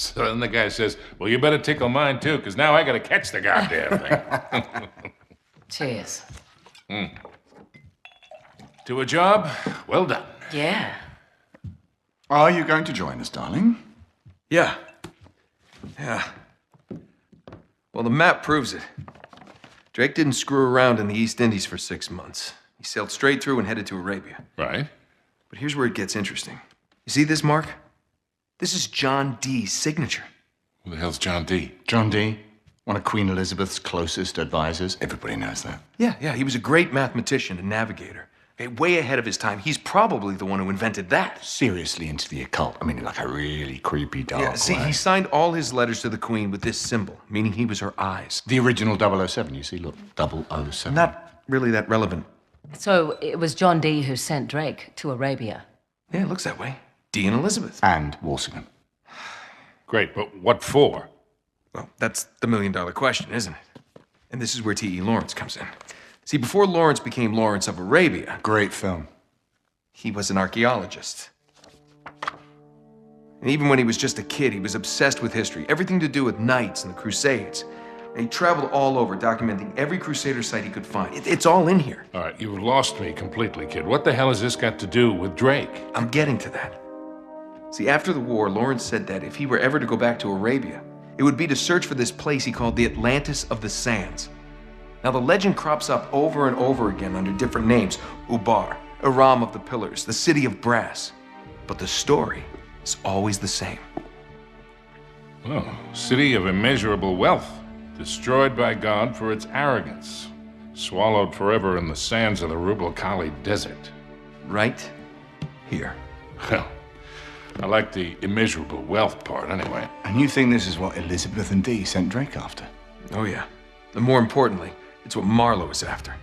So then the guy says, well, you better tickle mine too, because now I gotta catch the goddamn thing. Cheers. To a job, well done. Yeah. Are you going to join us, darling? Yeah. Yeah. Well, the map proves it. Drake didn't screw around in the East Indies for 6 months. He sailed straight through and headed to Arabia. Right? But here's where it gets interesting. You see this mark? This is John Dee's signature. Who the hell's John D? John Dee, one of Queen Elizabeth's closest advisors. Everybody knows that. Yeah, he was a great mathematician and navigator. Okay, way ahead of his time. He's probably the one who invented that. Seriously into the occult. I mean, in like a really creepy, dark Yeah, see, way. he signed all his letters to the Queen with this symbol, meaning he was her eyes. The original 007, you see, look, 007. Not really that relevant. So it was John Dee who sent Drake to Arabia. Yeah, it looks that way. Dee and Elizabeth. And Walsingham. Great, but what for? Well, that's the million-dollar question, isn't it? And this is where T.E. Lawrence comes in. See, before Lawrence became Lawrence of Arabia, Great film. he was an archaeologist. And even when he was just a kid, he was obsessed with history, everything to do with knights and the Crusades. And he traveled all over, documenting every Crusader site he could find. It's all in here. All right, you've lost me completely, kid. What the hell has this got to do with Drake? I'm getting to that. See, after the war, Lawrence said that if he were ever to go back to Arabia, it would be to search for this place he called the Atlantis of the Sands. Now, the legend crops up over and over again under different names. Ubar, Aram of the Pillars, the City of Brass. But the story is always the same. Oh, city of immeasurable wealth, destroyed by God for its arrogance, swallowed forever in the sands of the Rubel Khali Desert. Right here. Well, I like the immeasurable wealth part anyway. And you think this is what Elizabeth and Dee sent Drake after? Oh, yeah. And more importantly, it's what Marlowe is after.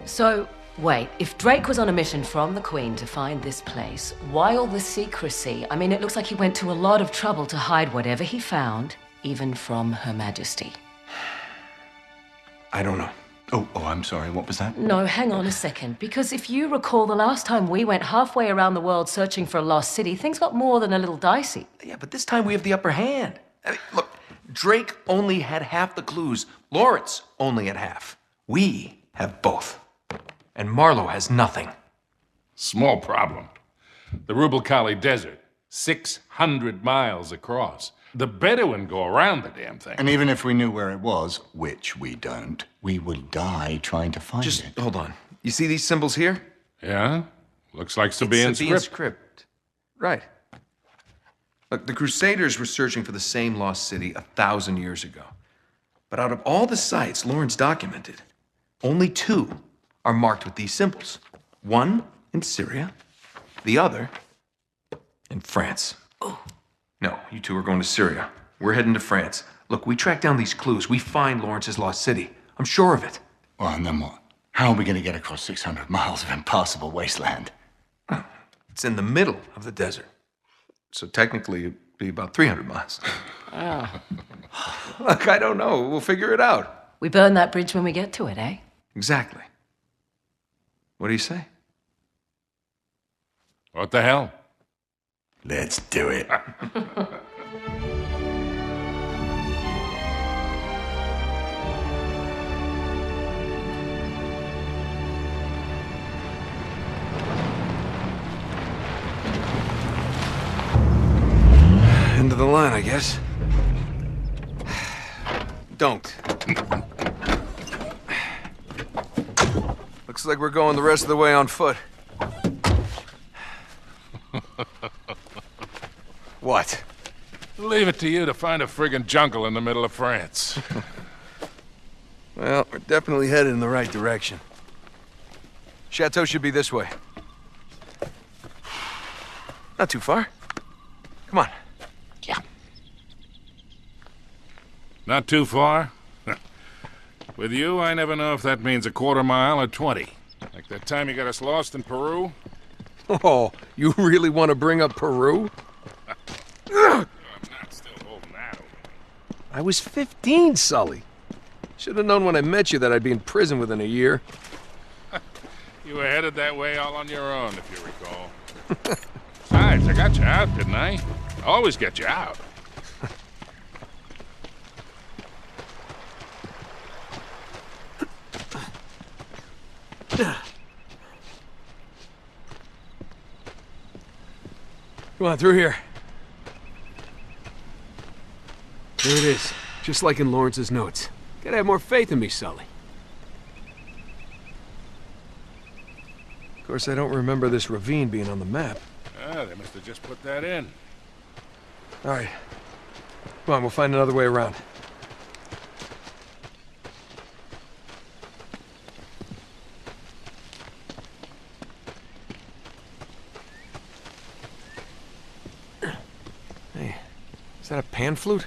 So, wait, if Drake was on a mission from the Queen to find this place, why all the secrecy? I mean, it looks like he went to a lot of trouble to hide whatever he found, even from Her Majesty. I don't know. Oh, I'm sorry, what was that? No, hang on a second. Because if you recall, the last time we went halfway around the world searching for a lost city, things got more than a little dicey. Yeah, but this time we have the upper hand. I mean, look, Drake only had half the clues. Lawrence only had half. We have both. And Marlowe has nothing. Small problem. The Rubel Khali Desert, 600 miles across. The Bedouin go around the damn thing. And even if we knew where it was, which we don't, we would die trying to find Just it. hold on. You see these symbols here? Yeah? Looks like Sabaean Sabaean script. script. Right. Look, the Crusaders were searching for the same lost city 1,000 years ago. But out of all the sites Lawrence documented, only 2 are marked with these symbols. One in Syria, the other in France. Oh. No, you 2 are going to Syria. We're heading to France. Look, we track down these clues. We find Lawrence's lost city. I'm sure of it. Well, and then what? How are we going to get across 600 miles of impassable wasteland? It's in the middle of the desert. So technically, it'd be about 300 miles. Look, I don't know. We'll figure it out. We burn that bridge when we get to it, eh? Exactly. What do you say? What the hell? Let's do it. End of the line, I guess. Don't. Looks like we're going the rest of the way on foot. What? Leave it to you to find a friggin' jungle in the middle of France. Well, we're definitely headed in the right direction. Chateau should be this way. Not too far. Come on. Yeah. Not too far? With you, I never know if that means a quarter mile or 20. Like that time you got us lost in Peru? Oh, you really want to bring up Peru? I'm not still holding that over. I was 15, Sully. Should have known when I met you that I'd be in prison within a year. You were headed that way all on your own, if you recall. Besides, I got you out, didn't I? Always get you out. Come on, through here. There it is, just like in Lawrence's notes. Gotta have more faith in me, Sully. Of course, I don't remember this ravine being on the map. Ah, they must have just put that in. All right. Come on, we'll find another way around. Hey, is that a pan flute?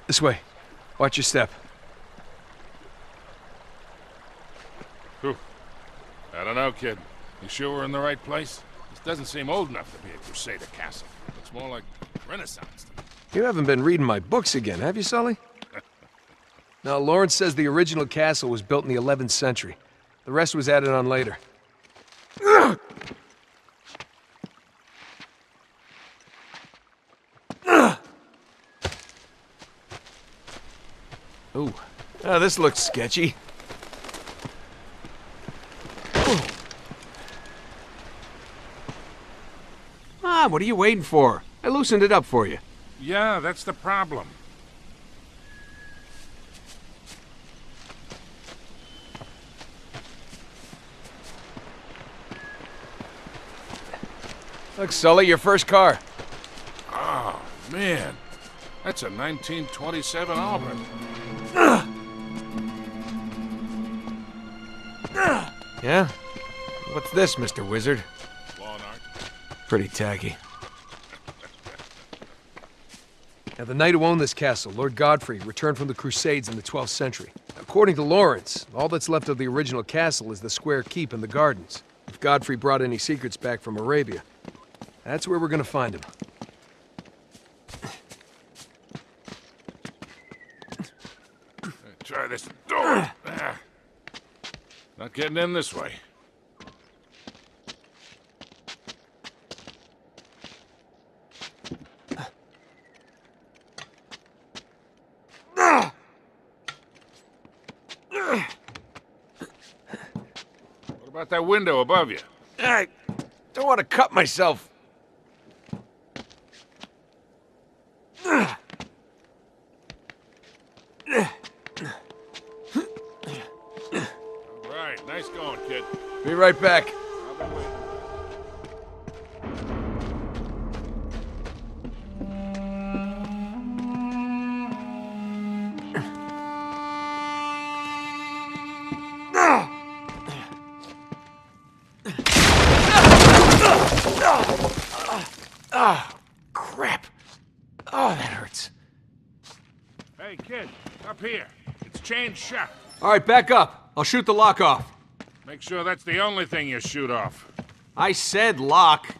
This way. Watch your step. Whew. I don't know, kid. You sure we're in the right place? This doesn't seem old enough to be a Crusader castle. Looks more like Renaissance to me. You haven't been reading my books again, have you, Sully? Now, Lawrence says the original castle was built in the 11th century. The rest was added on later. Ooh. Oh, this looks sketchy. Ah, what are you waiting for? I loosened it up for you. Yeah, that's the problem. Look, Sully, your first car. Oh, man. That's a 1927 Auburn. Yeah? What's this, Mr. Wizard? Lawn art. Pretty tacky. Now, the knight who owned this castle, Lord Godfrey, returned from the Crusades in the 12th century. According to Lawrence, all that's left of the original castle is the square keep and the gardens. If Godfrey brought any secrets back from Arabia, that's where we're gonna find him. Try this door. Not getting in this way. What about that window above you? I don't want to cut myself. All right, nice going, kid. Be right back. I'll be waiting. Oh, crap. Oh, that hurts. Hey, kid, up here. It's chained shut. All right, back up. I'll shoot the lock off. Make sure that's the only thing you shoot off. I said lock.